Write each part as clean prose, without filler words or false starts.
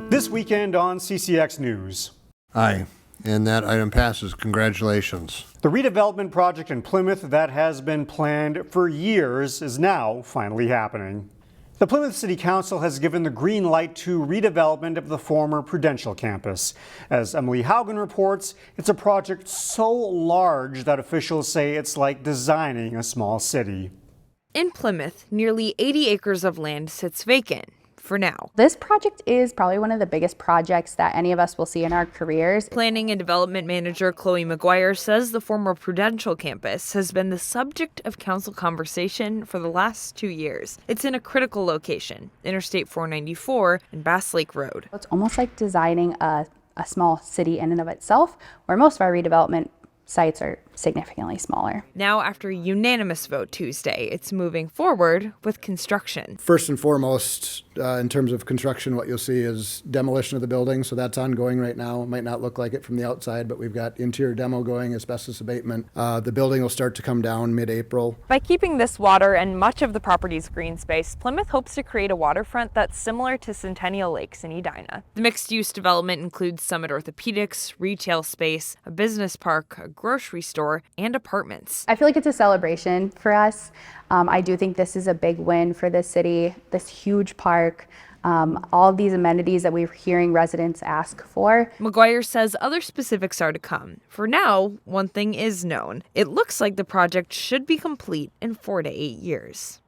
This weekend on CCX News. Aye, and that item passes. Congratulations. The redevelopment project in Plymouth that has been planned for years is now finally happening. The Plymouth City Council has given the green light to redevelopment of the former Prudential campus. As Emily Haugen reports, it's a project so large that officials say it's like designing a small city. In Plymouth, nearly 80 acres of land sits vacant. For now. This project is probably one of the biggest projects that any of us will see in our careers. Planning and Development Manager Chloe McGuire says the former Prudential campus has been the subject of council conversation for the last 2 years. It's in a critical location, Interstate 494 and Bass Lake Road. It's almost like designing a small city in and of itself, where most of our redevelopment sites are significantly smaller. Now, after a unanimous vote Tuesday, it's moving forward with construction. First and foremost, in terms of construction, what you'll see is demolition of the building. So that's ongoing right now. It might not look like it from the outside, but we've got interior demo going, asbestos abatement. The building will start to come down mid-April. By keeping this water and much of the property's green space, Plymouth hopes to create a waterfront that's similar to Centennial Lakes in Edina. The mixed-use development includes Summit Orthopedics, retail space, a business park, a grocery store, and apartments. I feel like it's a celebration for us. I do think this is a big win for the city, this huge park, all of these amenities that we're hearing residents ask for. McGuire says other specifics are to come. For now, one thing is known. It looks like the project should be complete in 4 to 8 years.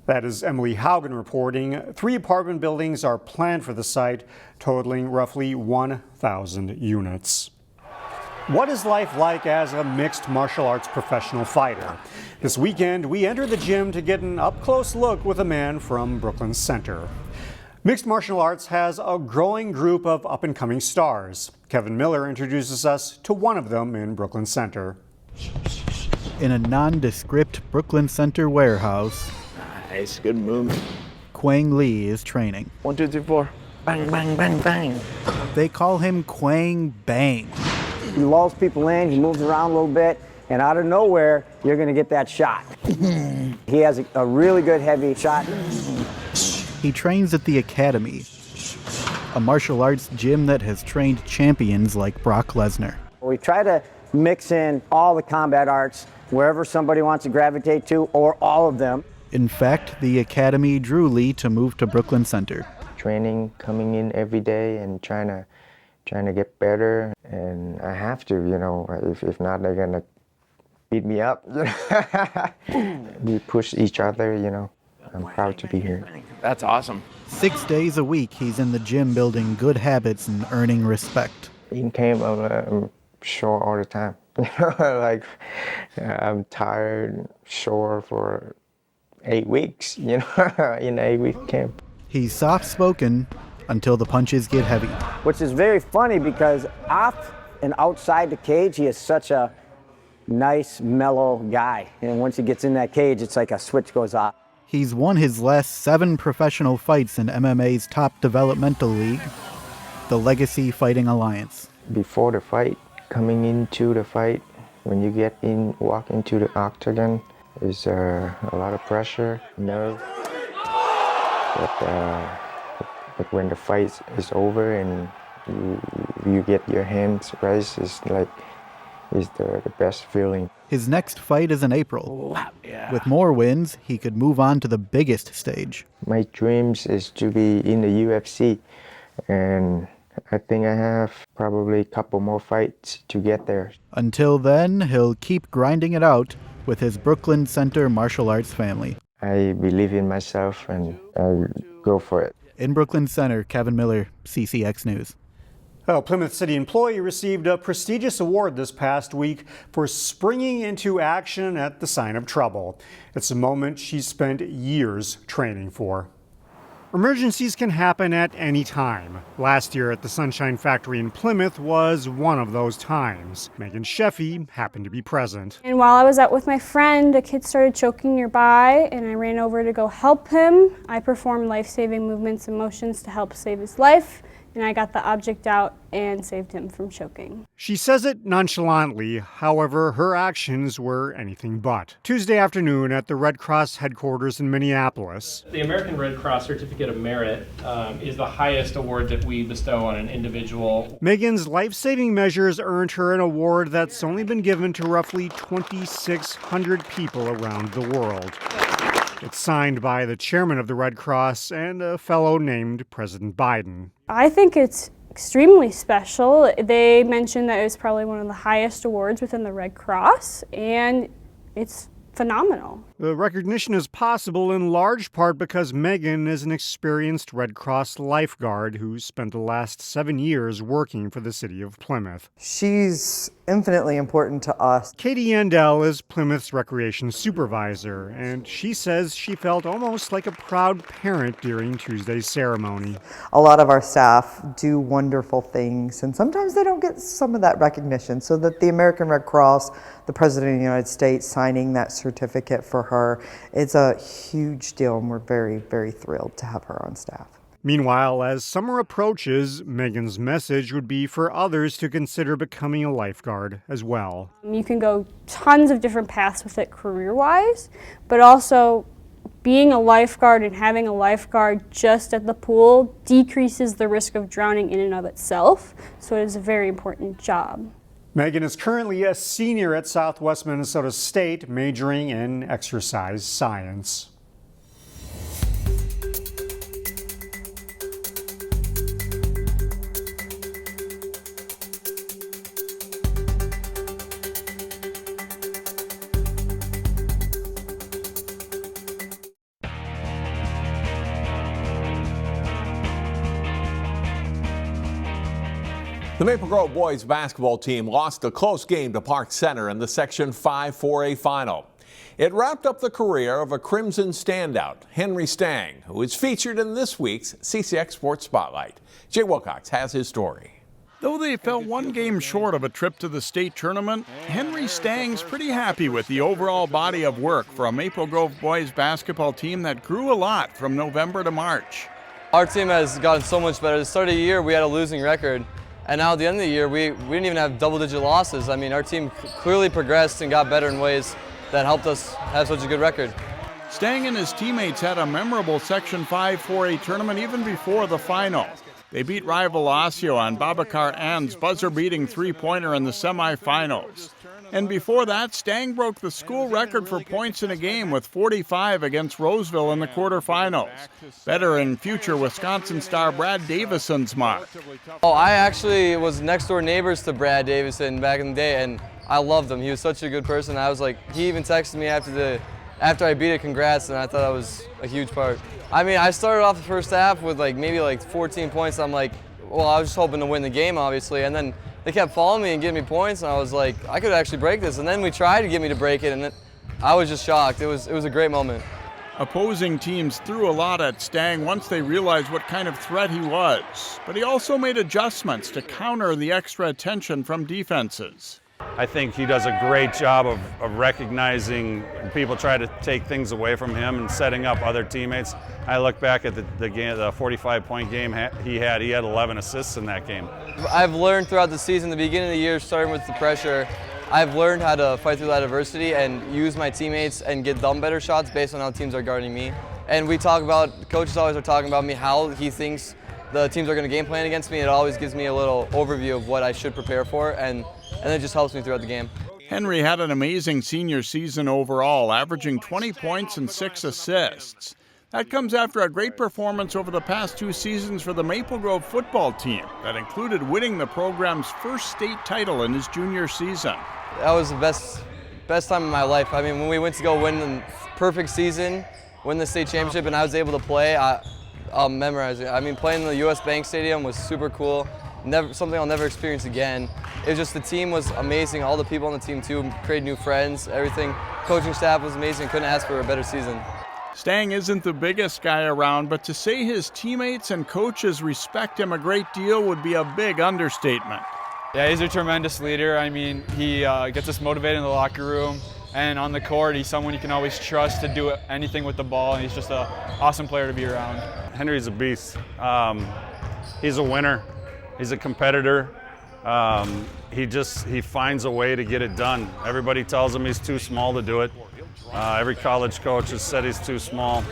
That is Emily Haugen reporting. 3 apartment buildings are planned for the site, totaling roughly 1,000 units. What is life like as a mixed martial arts professional fighter? This weekend, we enter the gym to get an up-close look with a man from Brooklyn Center. Mixed martial arts has a growing group of up-and-coming stars. Kevin Miller introduces us to one of them in Brooklyn Center. In a nondescript Brooklyn Center warehouse, nice, good movement. Quang Lee is training. 1, 2, 3, 4. Bang, bang, bang, bang. They call him Quang Bang. He lulls people in, he moves around a little bit, and out of nowhere, you're going to get that shot. He has a really good heavy shot. He trains at the Academy, a martial arts gym that has trained champions like Brock Lesnar. We try to mix in all the combat arts, wherever somebody wants to gravitate to, or all of them. In fact, the Academy drew Lee to move to Brooklyn Center. Training, coming in every day and trying to get better, and I have to, if not, they're gonna beat me up. We push each other, I'm proud to be here. That's awesome. 6 days a week, he's in the gym building good habits and earning respect. In camp, I'm sore all the time. I'm tired, sore for 8 weeks, in 8-week camp. He's soft-spoken until the punches get heavy. Which is very funny because off and outside the cage, he is such a nice, mellow guy. And once he gets in that cage, it's like a switch goes off. He's won his last 7 professional fights in MMA's top developmental league, the Legacy Fighting Alliance. Before the fight, coming into the fight, when you walk into the octagon, there's a lot of pressure, nerve. But when the fight is over and you get your hands raised, it's the best feeling. His next fight is in April. Wow, yeah. With more wins, he could move on to the biggest stage. My dreams is to be in the UFC, and I think I have probably a couple more fights to get there. Until then, he'll keep grinding it out with his Brooklyn Center martial arts family. I believe in myself and I go for it. In Brooklyn Center, Kevin Miller, CCX News. A Plymouth City employee received a prestigious award this past week for springing into action at the sign of trouble. It's a moment she spent years training for. Emergencies can happen at any time. Last year at the Sunshine Factory in Plymouth was one of those times. Megan Sheffy happened to be present. And while I was out with my friend, a kid started choking nearby, and I ran over to go help him. I performed life-saving movements and motions to help save his life. and I got the object out and saved him from choking. She says it nonchalantly, however, her actions were anything but. Tuesday afternoon at the Red Cross headquarters in Minneapolis. The American Red Cross Certificate of Merit is the highest award that we bestow on an individual. Megan's life-saving measures earned her an award that's only been given to roughly 2,600 people around the world. It's signed by the chairman of the Red Cross and a fellow named President Biden. I think it's extremely special. They mentioned that it was probably one of the highest awards within the Red Cross, and it's phenomenal. The recognition is possible in large part because Megan is an experienced Red Cross lifeguard who spent the last 7 years working for the city of Plymouth. She's infinitely important to us. Katie Yandell is Plymouth's recreation supervisor, and she says she felt almost like a proud parent during Tuesday's ceremony. A lot of our staff do wonderful things, and sometimes they don't get some of that recognition. So that the American Red Cross, the President of the United States signing that certificate for her, it's a huge deal, and we're very, very thrilled to have her on staff. Meanwhile, as summer approaches, Megan's message would be for others to consider becoming a lifeguard as well. You can go tons of different paths with it career-wise, but also being a lifeguard and having a lifeguard just at the pool decreases the risk of drowning in and of itself, so it is a very important job. Megan is currently a senior at Southwest Minnesota State, majoring in exercise science. The Maple Grove boys basketball team lost a close game to Park Center in the Section 5 4A final. It wrapped up the career of a Crimson standout, Henry Stang, who is featured in this week's CCX Sports Spotlight. Jay Wilcox has his story. Though they fell one game short of a trip to the state tournament, Henry Stang's pretty happy with the overall body of work for a Maple Grove boys basketball team that grew a lot from November to March. Our team has gotten so much better. At the start of the year, we had a losing record. And now at the end of the year, we didn't even have double-digit losses. I mean, our team clearly progressed and got better in ways that helped us have such a good record. Stang and his teammates had a memorable Section 5 4A tournament even before the final. They beat rival Osseo on Babacar Ann's buzzer-beating three-pointer in the semifinals. And before that, Stang broke the school record for points in a game with 45 against Roseville in the quarterfinals, bettering future Wisconsin star Brad Davison's mark. Oh, I actually was next-door neighbors to Brad Davison back in the day, and I loved him. He was such a good person. I was like, he even texted me after I beat it, congrats, and I thought that was a huge part. I mean, I started off the first half with maybe 14 points. I'm like, well, I was just hoping to win the game, obviously, and then they kept following me and giving me points, and I was like, I could actually break this. And then we tried to get me to break it, and I was just shocked. It was a great moment. Opposing teams threw a lot at Stang once they realized what kind of threat he was, but he also made adjustments to counter the extra attention from defenses. I think he does a great job of recognizing when people try to take things away from him and setting up other teammates. I look back at the game, the 45-point game he had 11 assists in that game. I've learned throughout the season, the beginning of the year, starting with the pressure, I've learned how to fight through that adversity and use my teammates and get them better shots based on how teams are guarding me. And coaches always are talking about me, how he thinks the teams are going to game plan against me. It always gives me a little overview of what I should prepare for, and it just helps me throughout the game. Henry had an amazing senior season overall, averaging 20 points and 6 assists. That comes after a great performance over the past 2 seasons for the Maple Grove football team that included winning the program's first state title in his junior season. That was the best time of my life. I mean, when we went to go win the perfect season, win the state championship, and I was able to play, I'll memorize it. I mean, playing in the U.S. Bank Stadium was super cool. Something I'll never experience again. It was just, the team was amazing. All the people on the team too created new friends, everything. Coaching staff was amazing. Couldn't ask for a better season. Stang isn't the biggest guy around, but to say his teammates and coaches respect him a great deal would be a big understatement. Yeah, he's a tremendous leader. I mean, he gets us motivated in the locker room, and on the court, he's someone you can always trust to do anything with the ball, and he's just an awesome player to be around. Henry's a beast. he's a winner. He's a competitor. He finds a way to get it done. Everybody tells him he's too small to do it. Every college coach has said he's too small.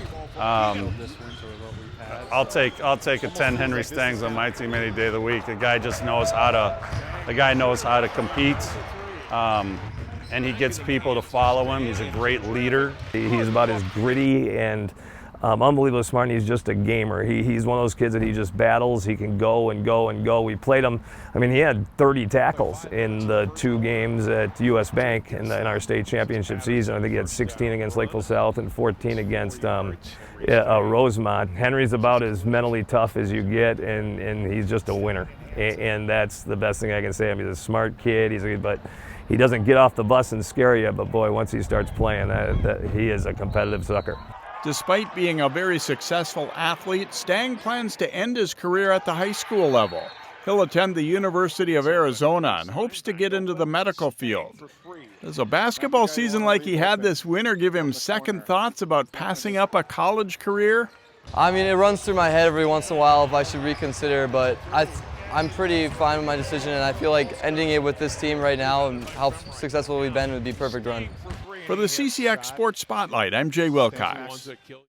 I'll take a 10 Henry Stangs on my team any day of the week. The guy just knows how to compete, and he gets people to follow him. He's a great leader. He's about as gritty and unbelievably smart, and he's just a gamer. He's one of those kids that he just battles. He can go and go and go. We played him. I mean, he had 30 tackles in the 2 games at U.S. Bank in our state championship season. I think he had 16 against Lakeville South and 14 against Rosemont. Henry's about as mentally tough as you get, and he's just a winner. And that's the best thing I can say. I mean, he's a smart kid, but he doesn't get off the bus and scare you. But boy, once he starts playing, he is a competitive sucker. Despite being a very successful athlete, Stang plans to end his career at the high school level. He'll attend the University of Arizona and hopes to get into the medical field. Does a basketball season like he had this winter give him second thoughts about passing up a college career? I mean, it runs through my head every once in a while if I should reconsider, but I'm pretty fine with my decision, and I feel like ending it with this team right now and how successful we've been would be a perfect run. For the CCX Sports Spotlight, I'm Jay Wilcox.